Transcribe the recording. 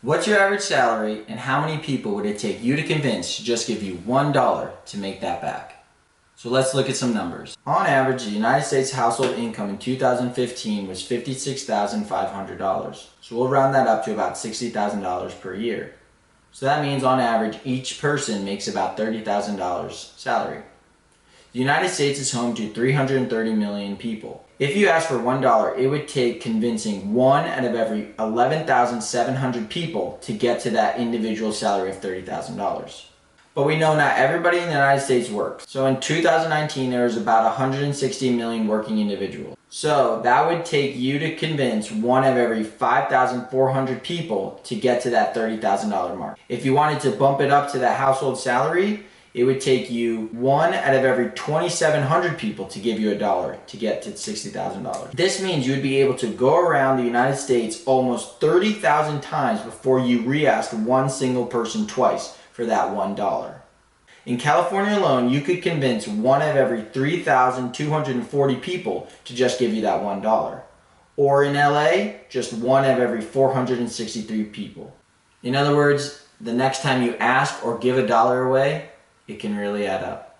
What's your average salary, and how many people would it take you to convince to just give you $1 to make that back? So let's look at some numbers. On average, the United States household income in 2015 was $56,500. So we'll round that up to about $60,000 per year. So that means on average, each person makes about $30,000 salary. The United States is home to 330 million people. If you ask for $1, it would take convincing 1 out of every 11,700 people to get to that individual salary of $30,000. But we know not everybody in the United States works. So in 2019, there was about 160 million working individuals. So that would take you to convince 1 of every 5,400 people to get to that $30,000 mark. If you wanted to bump it up to that household salary, it would take you 1 out of every 2,700 people to give you $1 to get to $60,000. This means you would be able to go around the United States almost 30,000 times before you re-asked one single person twice for that $1. In California alone, you could convince 1 of every 3,240 people to just give you that $1. Or in LA, just 1 of every 463 people. In other words, the next time you ask or give $1 away, it can really add up.